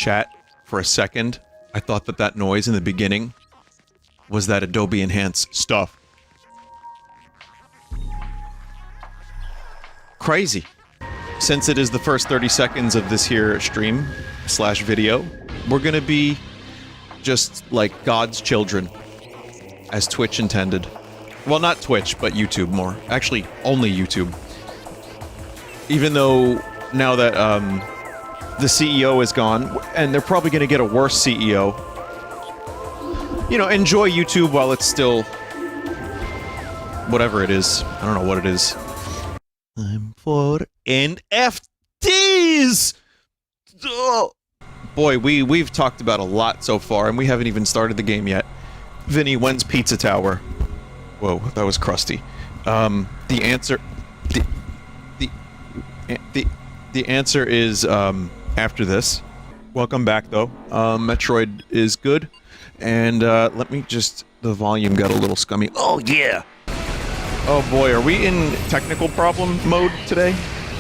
Chat, for a second, I thought that that noise in the beginning was that Adobe Enhance stuff. Crazy. Since it is the first 30 seconds of this here stream slash video, we're gonna be just like God's children, as Twitch intended. Well, not Twitch, but YouTube more. Actually, only YouTube. Even though now that the CEO is gone, and they're probably gonna get a worse CEO. You know, enjoy YouTube while it's still whatever it is. I don't know what it is. Time for NFTs! Oh. Boy, we've talked about a lot so far, and we haven't even started the game yet. Vinny, when's Pizza Tower? Whoa, that was crusty. The answer... The answer is, after this. Welcome back, though. Metroid is good. And, let me just... The volume got a little scummy. Oh, yeah! Oh boy, are we in technical problem mode today,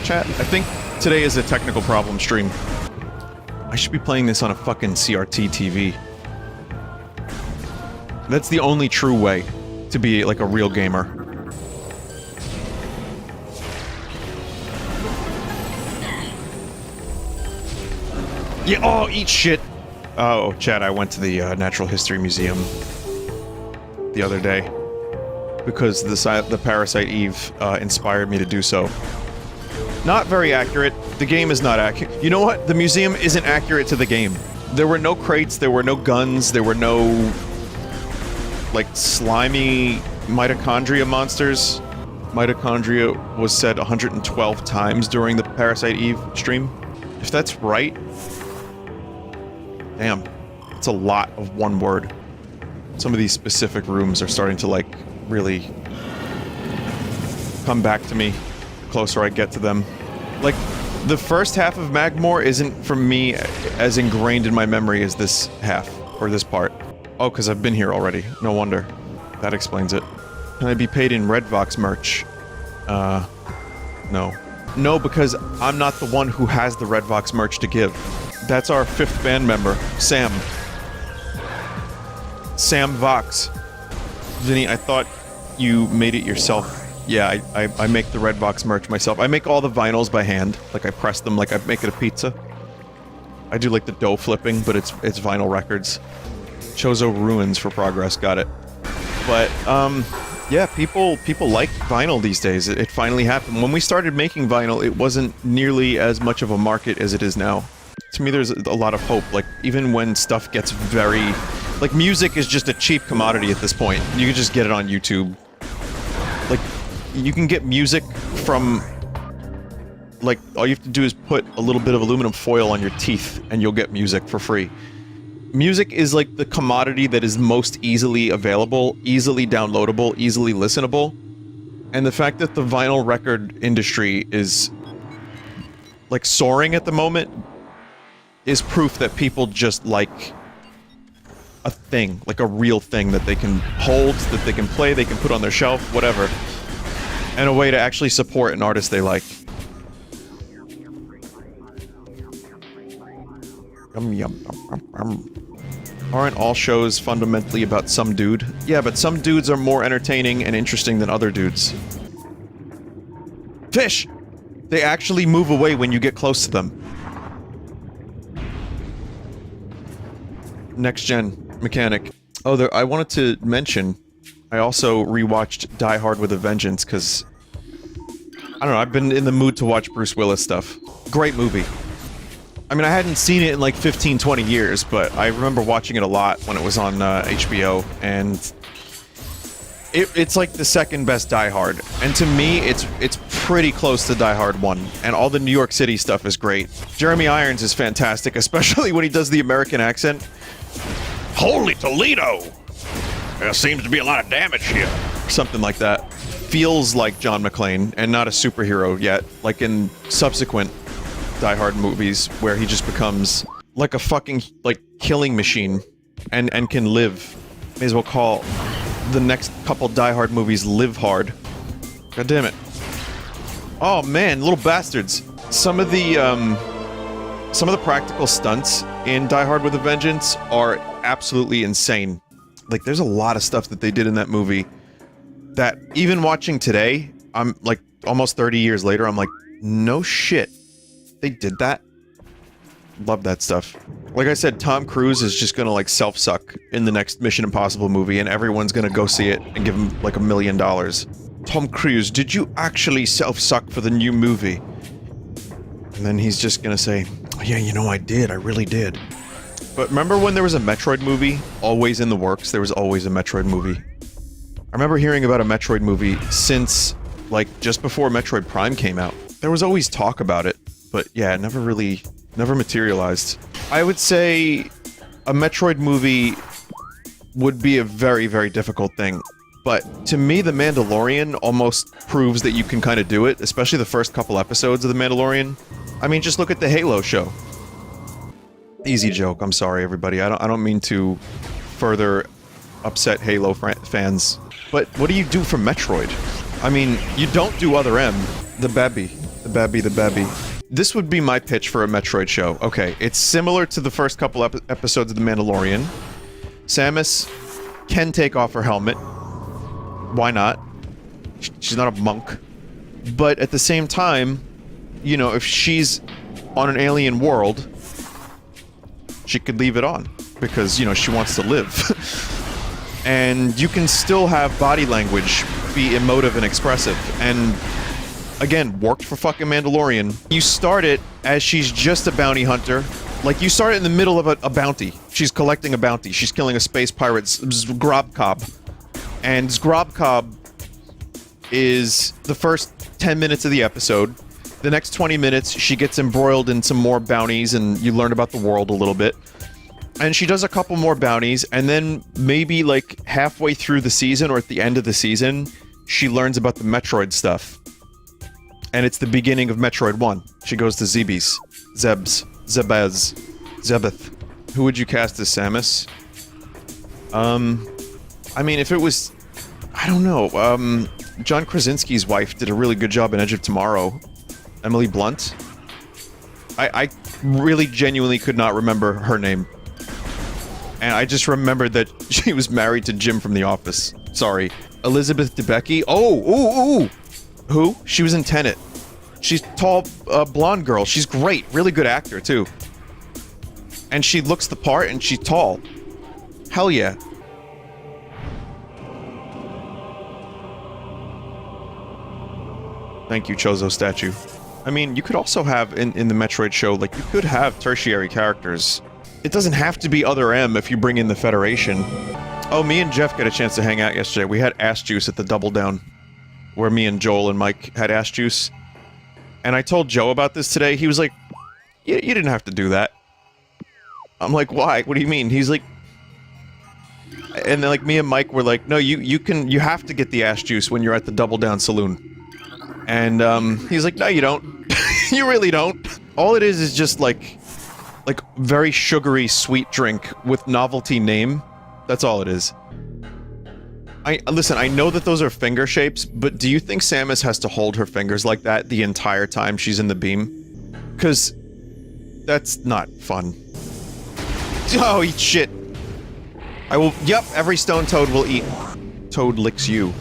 chat? I think today is a technical problem stream. I should be playing this on a fucking CRT TV. That's the only true way to be, like, a real gamer. Yeah, oh, eat shit! Oh, chat, I went to the, Natural History Museum the other day. Because the Parasite Eve inspired me to do so. Not very accurate. The game is not accurate. You know what? The museum isn't accurate to the game. There were no crates, there were no guns, there were no... like, slimy mitochondria monsters. Mitochondria was said 112 times during the Parasite Eve stream. If that's right... Damn. It's a lot of one word. Some of these specific rooms are starting to, like... really come back to me the closer I get to them. Like, the first half of Magmore isn't, for me, as ingrained in my memory as this half, or this part. Oh, because I've been here already. No wonder. That explains it. Can I be paid in Redvox merch? No. No, because I'm not the one who has the Redvox merch to give. That's our 5th band member, Sam. Sam Vox. Vinny, I thought you made it yourself. Yeah, I make the Redbox merch myself. I make all the vinyls by hand. Like, I press them like I make it a pizza. I do, like, the dough flipping, but it's vinyl records. Chozo Ruins for progress, got it. But, yeah, people like vinyl these days. It finally happened. When we started making vinyl, it wasn't nearly as much of a market as it is now. To me, there's a lot of hope. Like, even when stuff gets very... Like, music is just a cheap commodity at this point. You can just get it on YouTube. Like, you can get music from... Like, all you have to do is put a little bit of aluminum foil on your teeth, and you'll get music for free. Music is, like, the commodity that is most easily available, easily downloadable, easily listenable. And the fact that the vinyl record industry is, like, soaring at the moment is proof that people just like... a thing, like a real thing that they can hold, that they can play, they can put on their shelf, whatever. And a way to actually support an artist they like. Yum, yum, yum, yum. Aren't all shows fundamentally about some dude? Yeah, but some dudes are more entertaining and interesting than other dudes. Fish! They actually move away when you get close to them. Next gen mechanic. Oh, I wanted to mention, I also rewatched Die Hard with a Vengeance, because... I don't know, I've been in the mood to watch Bruce Willis stuff. Great movie. I mean, I hadn't seen it in like 15, 20 years, but I remember watching it a lot when it was on HBO, and... It's like the second best Die Hard. And to me, it's pretty close to Die Hard 1, and all the New York City stuff is great. Jeremy Irons is fantastic, especially when he does the American accent. Holy Toledo! There seems to be a lot of damage here. Something like that. Feels like John McClane, and not a superhero yet, like in subsequent Die Hard movies, where he just becomes like a fucking, like, killing machine, and can live. May as well call the next couple Die Hard movies Live Hard. God damn it. Oh man, little bastards. Some of the, Some of the practical stunts in Die Hard with a Vengeance are absolutely insane. Like, there's a lot of stuff that they did in that movie that, even watching today, I'm like, almost 30 years later, I'm like, no shit. They did that? Love that stuff. Like I said, Tom Cruise is just gonna, like, self-suck in the next Mission Impossible movie, and everyone's gonna go see it and give him, like, $1 million. Tom Cruise, did you actually self-suck for the new movie? And then he's just gonna say, oh, yeah, you know, I did. I really did. But remember when there was a Metroid movie always in the works? There was always a Metroid movie. I remember hearing about a Metroid movie since, like, just before Metroid Prime came out. There was always talk about it, but yeah, it never materialized. I would say a Metroid movie would be a very, very difficult thing. But to me, The Mandalorian almost proves that you can kind of do it, especially the first couple episodes of The Mandalorian. I mean, just look at the Halo show. Easy joke, I'm sorry everybody. I don't mean to further upset Halo fans. But what do you do for Metroid? I mean, you don't do Other M. The Babby. The Babby, the Babby. This would be my pitch for a Metroid show. Okay, it's similar to the first couple episodes of The Mandalorian. Samus can take off her helmet. Why not? She's not a monk. But at the same time, you know, if she's on an alien world, she could leave it on. Because, you know, she wants to live. And you can still have body language be emotive and expressive. And, again, worked for fucking Mandalorian. You start it as she's just a bounty hunter. Like, you start it in the middle of a bounty. She's collecting a bounty. She's killing a space pirate, Grobcob. And Grobcob is the first 10 minutes of the episode. The next 20 minutes, she gets embroiled in some more bounties, and you learn about the world a little bit. And she does a couple more bounties, and then maybe, like, halfway through the season, or at the end of the season, she learns about the Metroid stuff. And it's the beginning of Metroid 1. She goes to Zebes. Zebez. Zebeth. Who would you cast as Samus? I mean, if it was... I don't know, John Krasinski's wife did a really good job in Edge of Tomorrow. Emily Blunt? I really genuinely could not remember her name. And I just remembered that she was married to Jim from The Office. Sorry. Elizabeth Debicki? Oh, ooh! Who? She was in Tenet. She's tall, blonde girl. She's great. Really good actor, too. And she looks the part, and she's tall. Hell yeah. Thank you, Chozo statue. I mean, you could also have, in the Metroid show, like, you could have tertiary characters. It doesn't have to be Other M if you bring in the Federation. Oh, me and Jeff got a chance to hang out yesterday. We had ass juice at the Double Down, where me and Joel and Mike had ass juice. And I told Joe about this today. He was like, you didn't have to do that. I'm like, why? What do you mean? He's like... And then, like, me and Mike were like, no, you have to get the ass juice when you're at the Double Down Saloon. And, he's like, no, you don't. You really don't. All it is just, like, very sugary sweet drink with novelty name. That's all it is. Listen, I know that those are finger shapes, but do you think Samus has to hold her fingers like that the entire time she's in the beam? Because that's not fun. Oh, eat shit. I will- Yep, every stone toad will eat. Toad licks you.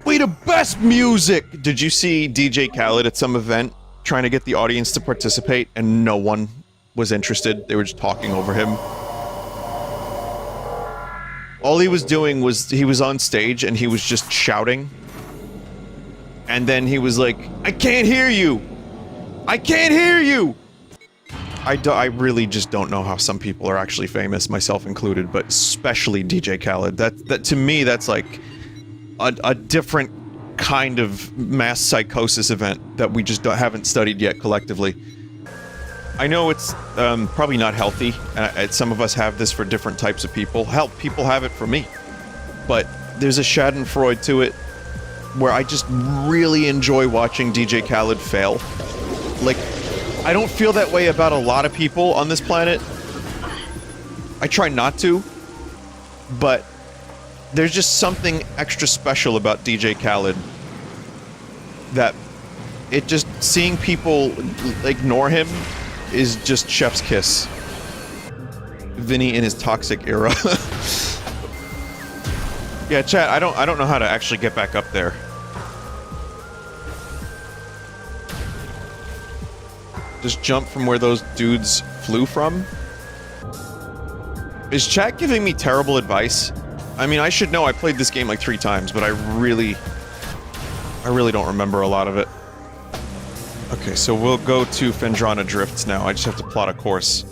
We the best music! Did you see DJ Khaled at some event trying to get the audience to participate and no one was interested? They were just talking over him. All he was doing was, he was on stage and he was just shouting. And then he was like, I can't hear you! I can't hear you! I really just don't know how some people are actually famous, myself included, but especially DJ Khaled. That to me, that's like a different kind of mass psychosis event that we just haven't studied yet collectively. I know it's probably not healthy, and some of us have this for different types of people. Hell, people have it for me. But there's a schadenfreude to it where I just really enjoy watching DJ Khaled fail. Like, I don't feel that way about a lot of people on this planet. I try not to, but there's just something extra special about DJ Khaled. that it just seeing people ignore him is just chef's kiss. Vinny in his toxic era. Yeah, chat, I don't know how to actually get back up there. Just jump from where those dudes flew from? Is chat giving me terrible advice? I mean, I should know. I played this game like 3 times, but I really don't remember a lot of it. Okay, so we'll go to Fendrana Drifts now. I just have to plot a course.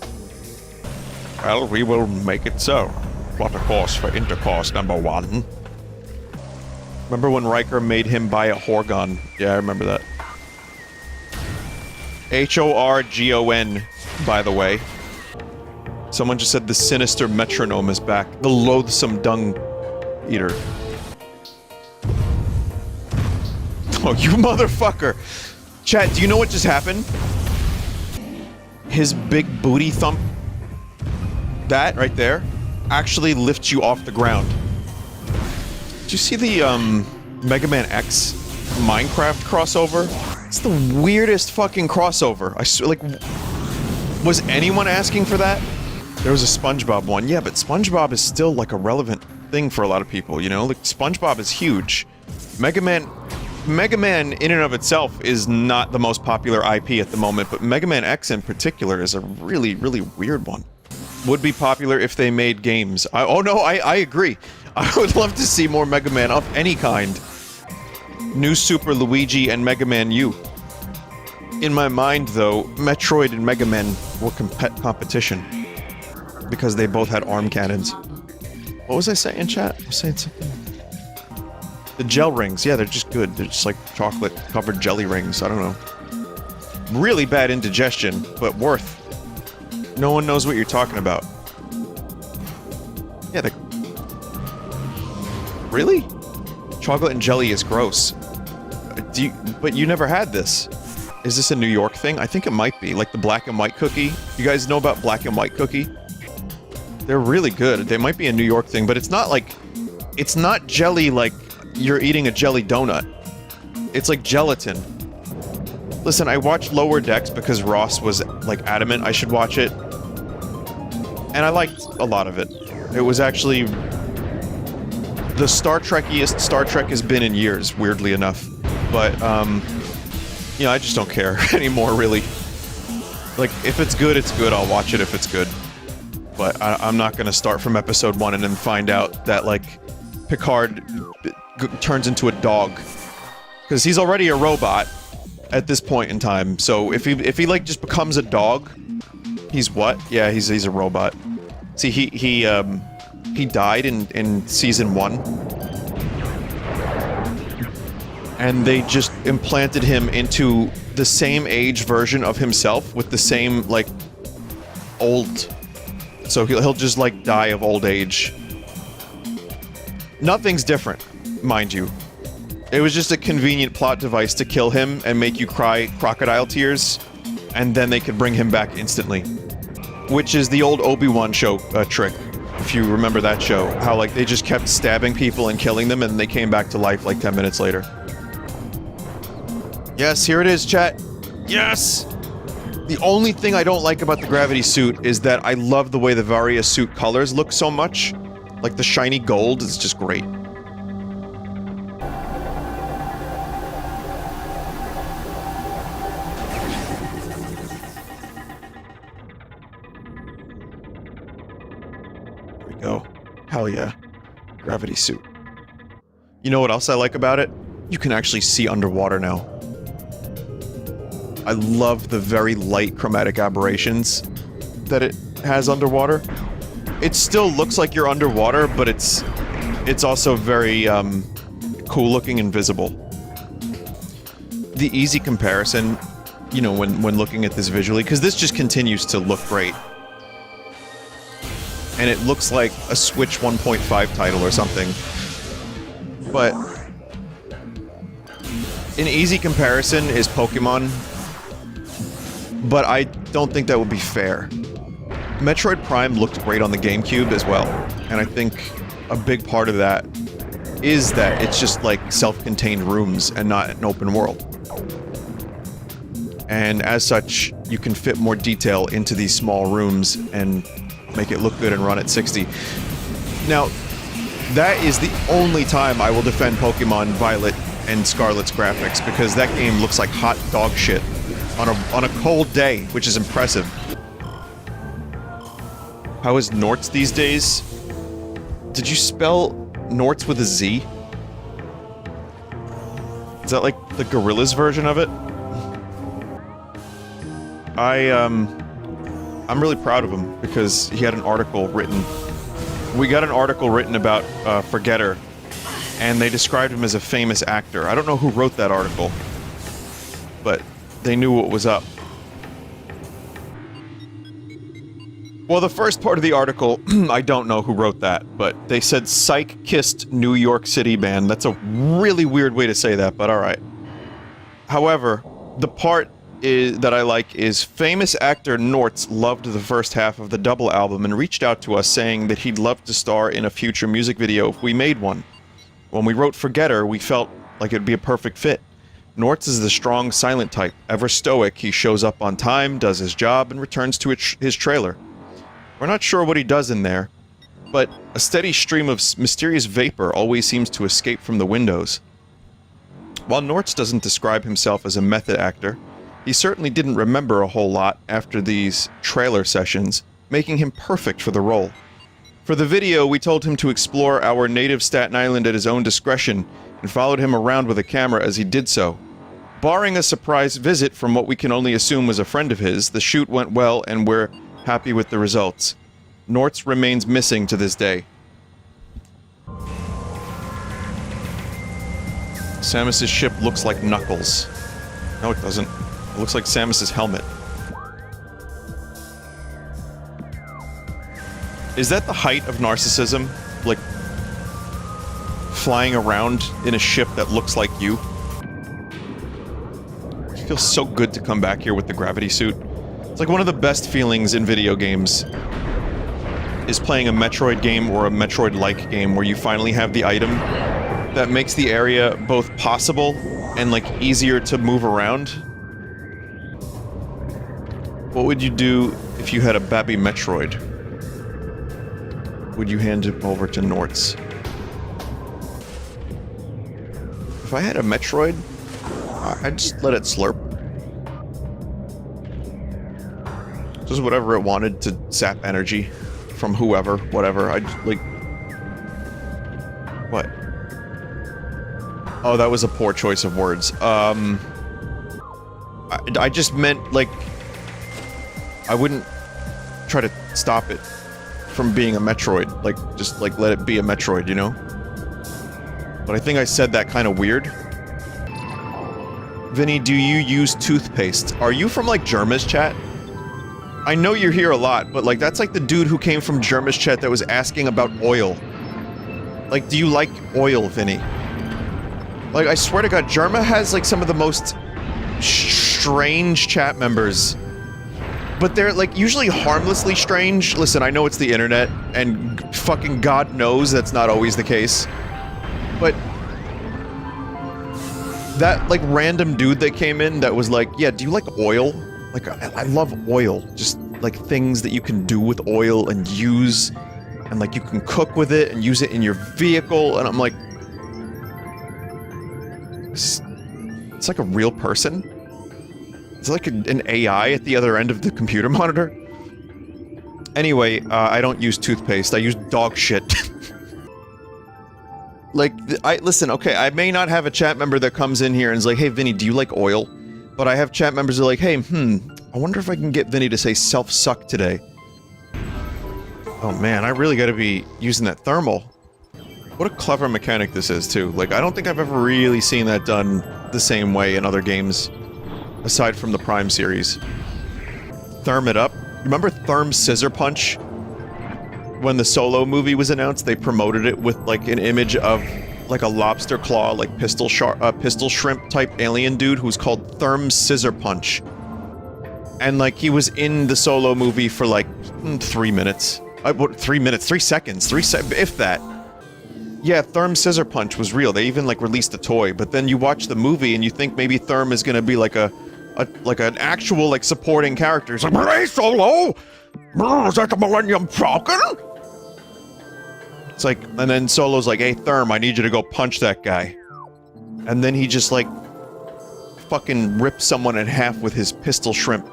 Well, we will make it so. Plot a course for intercourse number 1. Remember when Riker made him buy a Horgon? Yeah, I remember that. Horgon, by the way. Someone just said the sinister metronome is back. The loathsome dung eater. Oh, you motherfucker! Chat, do you know what just happened? His big booty thump, that right there, actually lifts you off the ground. Did you see the Mega Man X Minecraft crossover? It's the weirdest fucking crossover. I swear, like, was anyone asking for that? There was a SpongeBob one. Yeah, but SpongeBob is still like a relevant thing for a lot of people, you know? Like, SpongeBob is huge. Mega Man in and of itself is not the most popular IP at the moment, but Mega Man X in particular is a really, really weird one. Would be popular if they made games. I agree. I would love to see more Mega Man of any kind. New Super Luigi and Mega Man U. In my mind, though, Metroid and Mega Man were competition. Because they both had arm cannons. What was I saying in chat? I was saying something. The gel rings, yeah, they're just good. They're just like chocolate-covered jelly rings, I don't know. Really bad indigestion, but worth. No one knows what you're talking about. Yeah, really? Chocolate and jelly is gross. But you never had this. Is this a New York thing? I think it might be. Like the black and white cookie. You guys know about black and white cookie? They're really good. They might be a New York thing, but it's not like... It's not jelly like you're eating a jelly donut. It's like gelatin. Listen, I watched Lower Decks because Ross was, like, adamant I should watch it. And I liked a lot of it. It was actually... the Star Trekkiest Star Trek has been in years, weirdly enough. But, you know, I just don't care anymore, really. Like, if it's good, it's good. I'll watch it if it's good. But I'm not gonna start from episode 1 and then find out that, like, Picard turns into a dog. Because he's already a robot at this point in time. So if he like, just becomes a dog, he's what? Yeah, he's a robot. See, he died in season 1. And they just implanted him into the same age version of himself with the same, like, old... So he'll just, like, die of old age. Nothing's different, mind you. It was just a convenient plot device to kill him and make you cry crocodile tears, and then they could bring him back instantly. Which is the old Obi-Wan show trick, if you remember that show. How, like, they just kept stabbing people and killing them, and they came back to life, like, 10 minutes later. Yes, here it is, chat. Yes! The only thing I don't like about the gravity suit is that I love the way the Varia suit colors look so much. Like the shiny gold is just great. There we go. Hell yeah. Gravity suit. You know what else I like about it? You can actually see underwater now. I love the very light chromatic aberrations that it has underwater. It still looks like you're underwater, but it's also very, cool looking and visible. The easy comparison, you know, when looking at this visually, because this just continues to look great. And it looks like a Switch 1.5 title or something. But an easy comparison is Pokemon. But I don't think that would be fair. Metroid Prime looked great on the GameCube as well, and I think a big part of that is that it's just like self-contained rooms and not an open world. And as such, you can fit more detail into these small rooms and make it look good and run at 60. Now, that is the only time I will defend Pokemon Violet and Scarlet's graphics, because that game looks like hot dog shit on a cold day, which is impressive. How is Norts these days? Did you spell Norts with a Z? Is that like the Gorillas version of it? I'm really proud of him because he had an article written. We got an article written about Forgetter, and they described him as a famous actor. I don't know who wrote that article, but they knew what was up. Well, the first part of the article, I don't know who wrote that, but they said Psych kissed New York City band. That's a really weird way to say that, but alright. However, the part that I like is famous actor Norts loved the first half of the Double album and reached out to us saying that he'd love to star in a future music video if we made one. When we wrote Forgetter, we felt like it'd be a perfect fit. Norts is the strong, silent type. Ever stoic, he shows up on time, does his job, and returns to his trailer. We're not sure what he does in there, but a steady stream of mysterious vapor always seems to escape from the windows. While Norts doesn't describe himself as a method actor, he certainly didn't remember a whole lot after these trailer sessions, making him perfect for the role. For the video, we told him to explore our native Staten Island at his own discretion, and followed him around with a camera as he did so. Barring a surprise visit from what we can only assume was a friend of his, the shoot went well and we're happy with the results. Norts remains missing to this day. Samus's ship looks like Knuckles. No, it doesn't. It looks like Samus's helmet. Is that the height of narcissism? Like, flying around in a ship that looks like you? It feels so good to come back here with the gravity suit. It's like one of the best feelings in video games is playing a Metroid game or a Metroid-like game where you finally have the item that makes the area both possible and, like, easier to move around. What would you do if you had a Babby Metroid? Would you hand it over to Norts? If I had a Metroid, I'd just let it slurp. Just whatever it wanted to sap energy from whoever, whatever. I'd like... What? Oh, that was a poor choice of words. I just meant, like... I wouldn't try to stop it from being a Metroid. Like, just, like, let it be a Metroid, you know? But I think I said that kind of weird. Vinny, do you use toothpaste? Are you from, like, Germa's chat? I know you're here a lot, but, like, that's like the dude who came from Germa's chat that was asking about oil. Like, do you like oil, Vinny? Like, I swear to God, Germa has, like, some of the most strange chat members. But they're, like, usually harmlessly strange. Listen, I know it's the internet, and fucking God knows that's not always the case. But... that, like, random dude that came in that was like, yeah, do you like oil? Like, I love oil. Just, like, things that you can do with oil and use. And, like, you can cook with it and use it in your vehicle. And I'm like... It's like a real person? It's like an AI at the other end of the computer monitor. Anyway, I don't use toothpaste. I use dog shit. Like, listen, okay, I may not have a chat member that comes in here and is like, hey, Vinny, do you like oil? But I have chat members that are like, hey, I wonder if I can get Vinny to say self-suck today. Oh man, I really gotta be using that thermal. What a clever mechanic this is, too. Like, I don't think I've ever really seen that done the same way in other games. Aside from the Prime series. Therm it up. Remember Therm Scissor Punch? When the Solo movie was announced, they promoted it with, like, an image of, like, a lobster claw, like, pistol shrimp type alien dude who's called Therm Scissor Punch. And, like, he was in the Solo movie for, like, 3 minutes. 3 minutes? 3 seconds? If that. yeah, Therm Scissor Punch was real. They even, like, released a toy, but then you watch the movie and you think maybe Therm is gonna be like like an actual, like, supporting character. It's like, hey, Solo! Is that the Millennium Falcon? It's like, and then Solo's like, hey, Therm, I need you to go punch that guy. And then he just, like, fucking rips someone in half with his pistol shrimp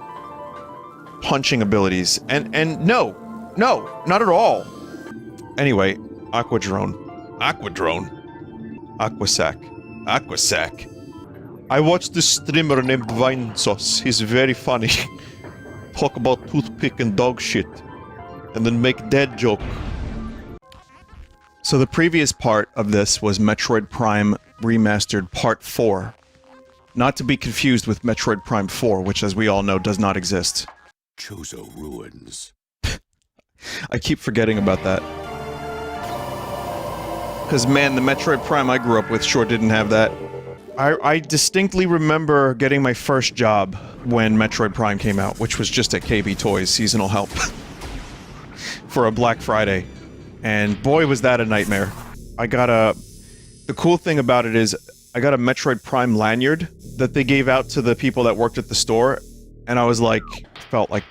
punching abilities. And no, not at all. Anyway, Aquadrone. Aquasac. I watched this streamer named Vinesauce. He's very funny. Talk about toothpick and dog shit. And then make dad joke. So the previous part of this was Metroid Prime Remastered Part 4. Not to be confused with Metroid Prime 4, which as we all know does not exist. Chozo ruins. I keep forgetting about that. Because man, the Metroid Prime I grew up with sure didn't have that. I distinctly remember getting my first job when Metroid Prime came out, which was just at KB Toys, seasonal help. For a Black Friday. And boy was that a nightmare. The cool thing about it is, I got a Metroid Prime lanyard that they gave out to the people that worked at the store, and I was like, felt like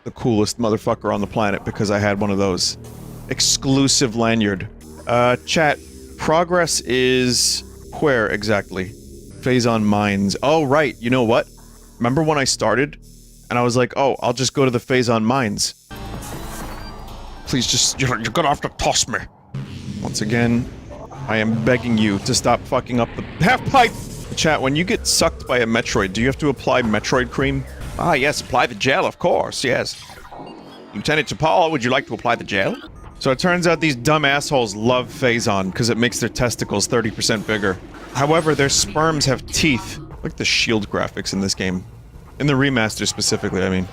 the coolest motherfucker on the planet because I had one of those. Exclusive lanyard. Chat, progress is where exactly? Phazon Mines. Oh, right, you know what? Remember when I started? And I was like, oh, I'll just go to the Phazon Mines. Please just, you're gonna have to toss me. Once again, I am begging you to stop fucking up the half-pipe! Chat, when you get sucked by a Metroid, do you have to apply Metroid cream? Ah, yes, apply the gel, of course, yes. Lieutenant T'Pol, would you like to apply the gel? So it turns out these dumb assholes love Phazon, because it makes their testicles 30% bigger. However, their sperms have teeth. Look at the shield graphics in this game. In the remaster specifically, I mean.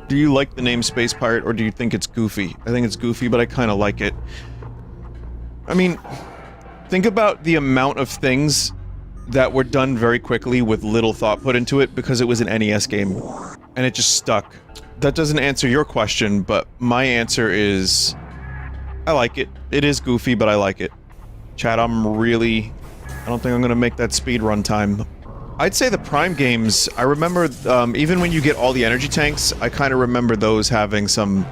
Do you like the name Space Pirate, or do you think it's goofy? I think it's goofy, but I kinda like it. I mean, think about the amount of things that were done very quickly with little thought put into it because it was an NES game. And it just stuck. That doesn't answer your question, but my answer is... I like it. It is goofy, but I like it. Chat, I don't think I'm gonna make that speedrun time. I'd say the Prime games, I remember, even when you get all the energy tanks, I kinda remember those having some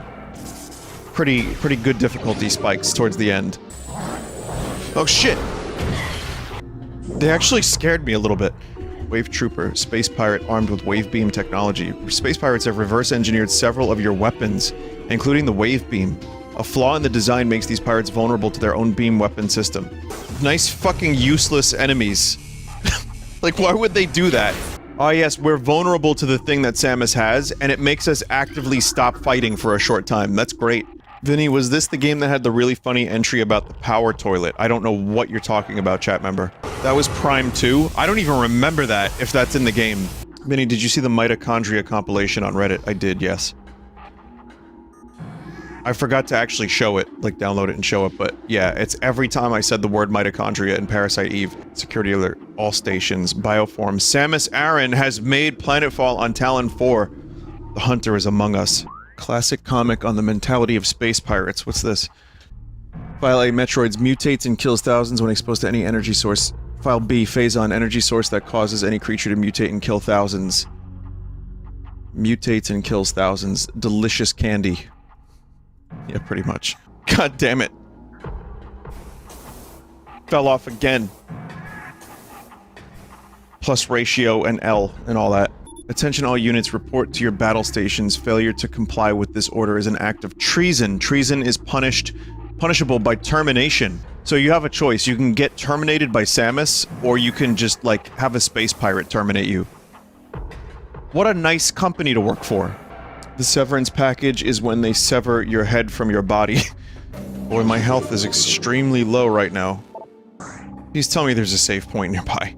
pretty good difficulty spikes towards the end. Oh shit! They actually scared me a little bit. Wave Trooper, Space Pirate armed with Wave Beam technology. Space Pirates have reverse engineered several of your weapons, including the Wave Beam. A flaw in the design makes these pirates vulnerable to their own beam weapon system. Nice fucking useless enemies. Like, why would they do that? Oh yes, we're vulnerable to the thing that Samus has, and it makes us actively stop fighting for a short time. That's great. Vinny, was this the game that had the really funny entry about the power toilet? I don't know what you're talking about, chat member. That was Prime 2? I don't even remember that, if that's in the game. Vinny, did you see the mitochondria compilation on Reddit? I did, yes. I forgot to actually show it, like download it and show it, but yeah, it's every time I said the word mitochondria in Parasite Eve. Security alert, all stations, bioform. Samus Aran has made planetfall on Talon 4. The hunter is among us. Classic comic on the mentality of space pirates. What's this? File A, Metroids mutates and kills thousands when exposed to any energy source. File B, Phazon, energy source that causes any creature to mutate and kill thousands. Mutates and kills thousands. Delicious candy. Yeah, pretty much. God damn it. Fell off again. Plus ratio and L and all that. Attention all units, report to your battle stations. Failure to comply with this order is an act of treason. Treason is punishable by termination. So you have a choice. You can get terminated by Samus, or you can just, like, have a space pirate terminate you. What a nice company to work for. The severance package is when they sever your head from your body. Boy, my health is extremely low right now. Please tell me there's a save point nearby.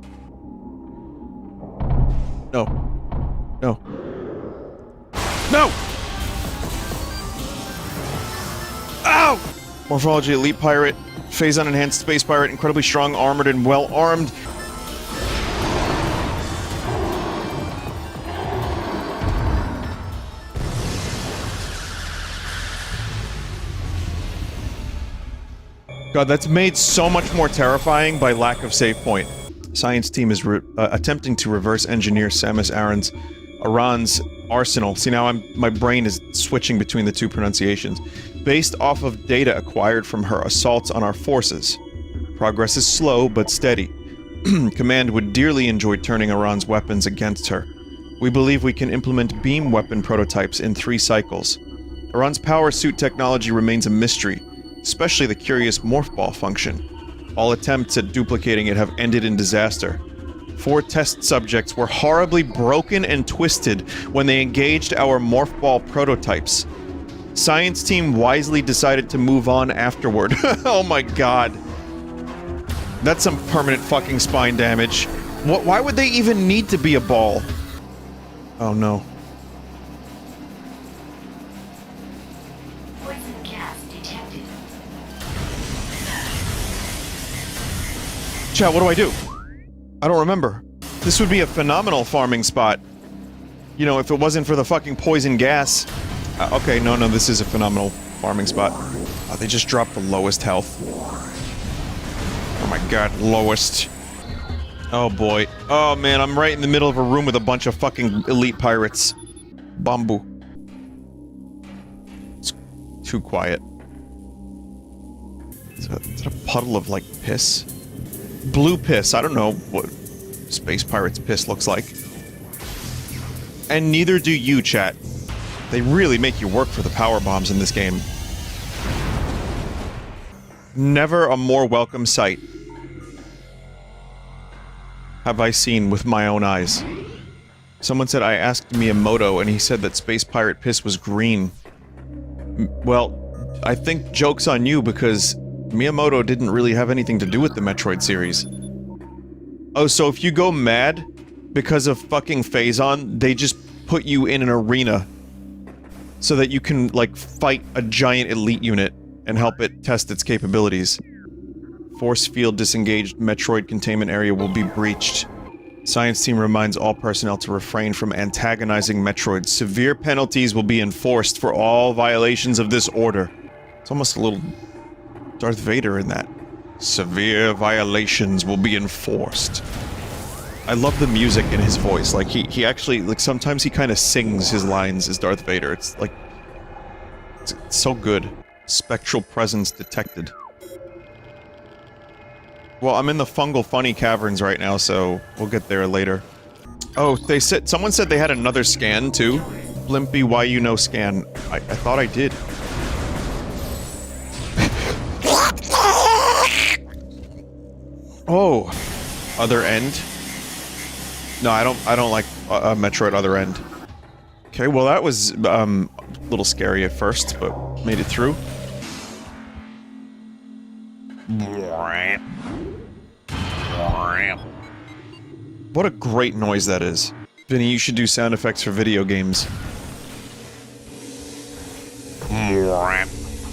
No. No. No! Ow! Morphology Elite Pirate. Phazon Enhanced Space Pirate. Incredibly strong, armored, and well-armed. God, that's made so much more terrifying by lack of save point. Science team is attempting to reverse engineer Samus Aran's arsenal. See, now my brain is switching between the two pronunciations. Based off of data acquired from her assaults on our forces. Progress is slow, but steady. Command would dearly enjoy turning Aran's weapons against her. We believe we can implement beam weapon prototypes in 3 cycles. Aran's power suit technology remains a mystery, especially the curious morph ball function. All attempts at duplicating it have ended in disaster. 4 test subjects were horribly broken and twisted when they engaged our morph ball prototypes. Science team wisely decided to move on afterward. Oh my god. That's some permanent fucking spine damage. Why would they even need to be a ball? Oh no. Poison gas detected. Chat, what do? I don't remember. This would be a phenomenal farming spot. You know, if it wasn't for the fucking poison gas. Okay, no, this is a phenomenal farming spot. Oh, they just dropped the lowest health. Oh my god, lowest. Oh boy. Oh man, I'm right in the middle of a room with a bunch of fucking elite pirates. Bamboo. It's too quiet. Is that a puddle of, like, piss? Blue piss. I don't know what space pirates' piss looks like. And neither do you, chat. They really make you work for the power bombs in this game. Never a more welcome sight have I seen with my own eyes. Someone said I asked Miyamoto and he said that space pirate piss was green. Well, I think joke's on you because Miyamoto didn't really have anything to do with the Metroid series. Oh, so if you go mad because of fucking Phazon, they just put you in an arena so that you can, like, fight a giant elite unit and help it test its capabilities. Force field disengaged Metroid containment area will be breached. Science team reminds all personnel to refrain from antagonizing Metroid. Severe penalties will be enforced for all violations of this order. It's almost a little Darth Vader in that. Severe violations will be enforced. I love the music in his voice. Like, he actually, like, sometimes he kind of sings his lines as Darth Vader. It's, like... It's so good. Spectral presence detected. Well, I'm in the Fungal Funny Caverns right now, so we'll get there later. Oh, someone said they had another scan, too. Blimpy, why you no scan? I thought I did. Oh. Other end? No, I don't like Metroid Other End. Okay, well that was, a little scary at first, but made it through. What a great noise that is. Vinny, you should do sound effects for video games.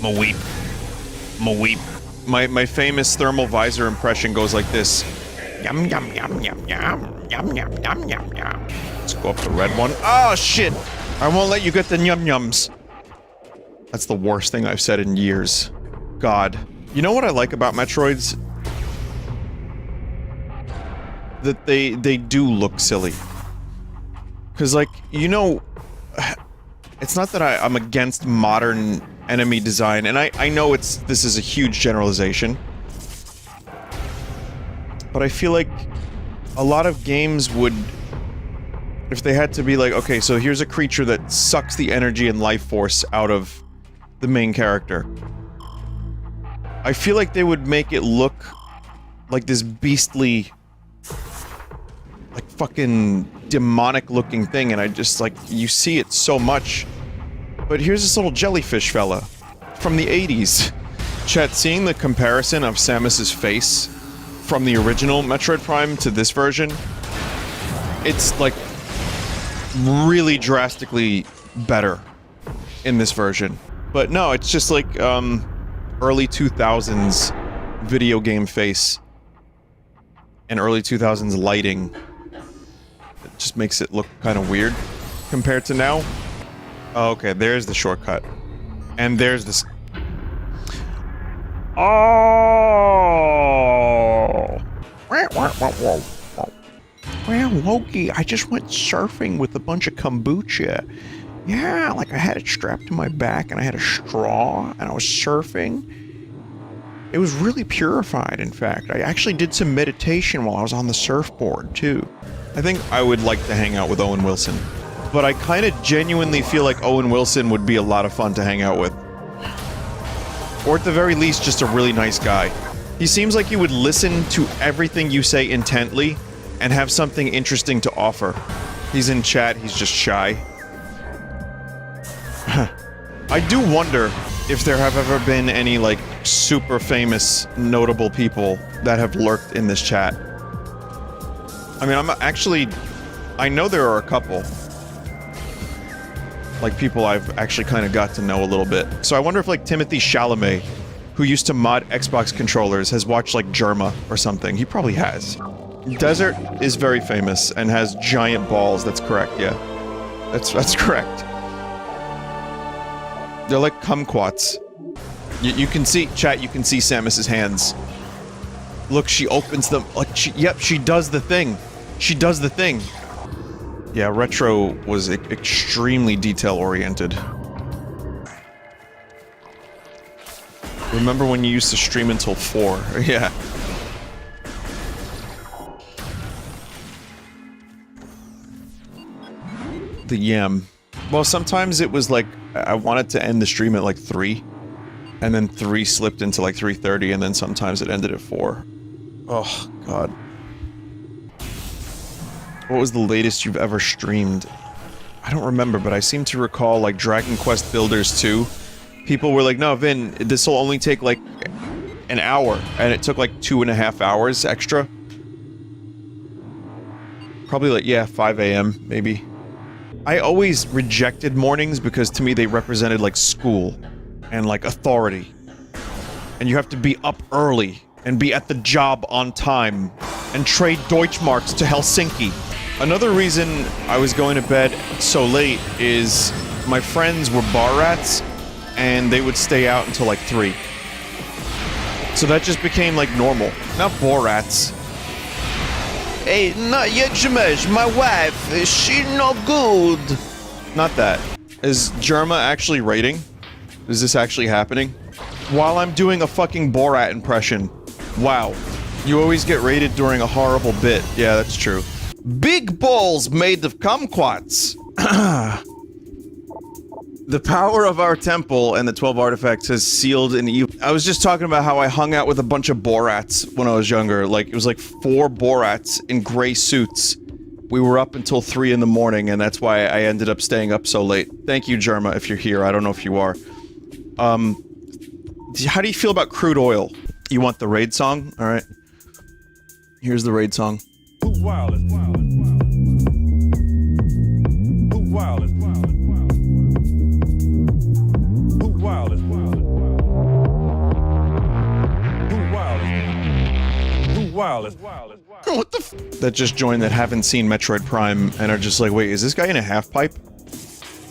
Maweep. Maweep. My famous thermal visor impression goes like this. Yum yum yum yum yum yum yum yum yum yum. Let's go up the red one. Oh shit! I won't let you get the yum yums. That's the worst thing I've said in years. God. You know what I like about Metroids? That they do look silly. Cause like, you know, it's not that I'm against modern enemy design, and I know this is a huge generalization. But I feel like a lot of games would, if they had to be like, okay, so here's a creature that sucks the energy and life force out of the main character. I feel like they would make it look like this beastly, like fucking demonic looking thing, and I just like, you see it so much. But here's this little jellyfish fella from the 80s. Chat, seeing the comparison of Samus's face from the original Metroid Prime to this version, it's like really drastically better in this version. But no, it's just like early 2000s video game face and early 2000s lighting. It just makes it look kind of weird compared to now. Oh, okay, there's the shortcut. And there's this... Oh! Well, Loki, I just went surfing with a bunch of kombucha. Yeah, like I had it strapped to my back and I had a straw and I was surfing. It was really purified, in fact. I actually did some meditation while I was on the surfboard, too. I think I would like to hang out with Owen Wilson. But I kind of genuinely feel like Owen Wilson would be a lot of fun to hang out with. Or at the very least, just a really nice guy. He seems like he would listen to everything you say intently and have something interesting to offer. He's in chat, he's just shy. I do wonder if there have ever been any, like, super famous, notable people that have lurked in this chat. I mean, I know there are a couple. Like, people I've actually kind of got to know a little bit. So I wonder if, like, Timothy Chalamet, who used to mod Xbox controllers, has watched, like, Germa or something. He probably has. Desert is very famous and has giant balls. That's correct, yeah. That's correct. They're like kumquats. You can see, chat, you can see Samus's hands. Look, she opens them, like, she does the thing. She does the thing. Yeah, Retro was extremely detail-oriented. Remember when you used to stream until 4? Yeah. The yam. Well, sometimes it was like, I wanted to end the stream at like 3. And then 3 slipped into like 3:30, and then sometimes it ended at 4. Oh, God. What was the latest you've ever streamed? I don't remember, but I seem to recall, like, Dragon Quest Builders 2. People were like, no, Vin, this'll only take, like, an hour. And it took, like, 2.5 hours extra. Probably, like, yeah, 5 AM, maybe. I always rejected mornings because, to me, they represented, like, school. And, like, authority. And you have to be up early. And be at the job on time. And trade Deutschmarks to Helsinki. Another reason I was going to bed so late is my friends were bar rats, and they would stay out until like 3. So that just became like normal. Not bar rats. Hey, not yet, Jamesh. My wife, she not good. Not that. Is Germa actually raiding? Is this actually happening? While I'm doing a fucking Borat impression. Wow. You always get raided during a horrible bit. Yeah, that's true. Big balls made of kumquats! The power of our temple and the 12 artifacts has sealed an evil. I was just talking about how I hung out with a bunch of Borats when I was younger. Like, it was like 4 Borats in gray suits. We were up until 3 in the morning, and that's why I ended up staying up so late. Thank you, Germa, if you're here. I don't know if you are. How do you feel about crude oil? You want the raid song? Alright. Here's the raid song. What the f- that just joined that haven't seen Metroid Prime and are just like, wait, is this guy in a half-pipe?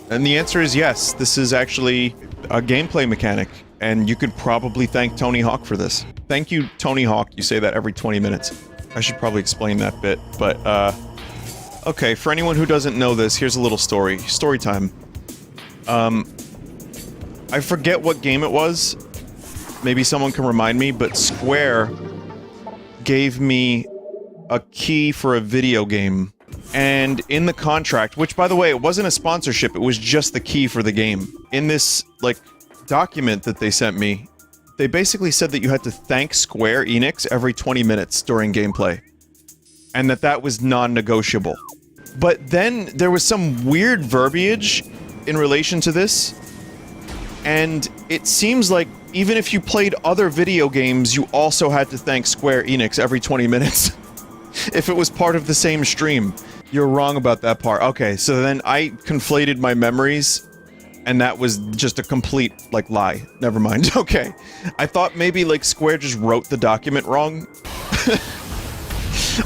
And the answer is yes, this is actually a gameplay mechanic, and you could probably thank Tony Hawk for this. Thank you, Tony Hawk. You say that every 20 minutes. I should probably explain that bit, but, okay, for anyone who doesn't know this, here's a little story. Story time. I forget what game it was. Maybe someone can remind me, but Square gave me a key for a video game. And in the contract, which, by the way, it wasn't a sponsorship, it was just the key for the game. In this, like, document that they sent me, they basically said that you had to thank Square Enix every 20 minutes during gameplay. And that was non-negotiable. But then there was some weird verbiage in relation to this. And it seems like even if you played other video games, you also had to thank Square Enix every 20 minutes. If it was part of the same stream. You're wrong about that part. Okay, so then I conflated my memories, and that was just a complete, like, lie. Never mind. Okay. I thought maybe, like, Square just wrote the document wrong.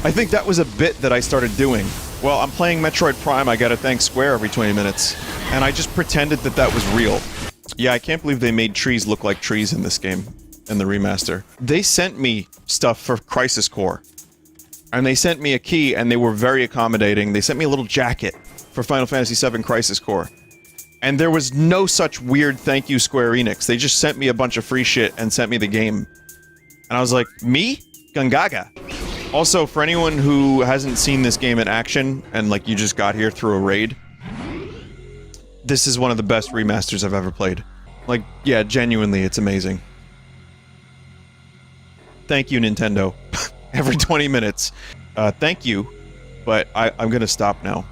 I think that was a bit that I started doing. Well, I'm playing Metroid Prime, I gotta thank Square every 20 minutes. And I just pretended that that was real. Yeah, I can't believe they made trees look like trees in this game. and the remaster. They sent me stuff for Crisis Core. And they sent me a key, and they were very accommodating. They sent me a little jacket for Final Fantasy VII Crisis Core. And there was no such weird thank you, Square Enix. They just sent me a bunch of free shit and sent me the game. And I was like, me? Gungaga. Also, for anyone who hasn't seen this game in action, and like you just got here through a raid, this is one of the best remasters I've ever played. Like, yeah, genuinely, it's amazing. Thank you, Nintendo. Every 20 minutes. Thank you, but I'm gonna stop now.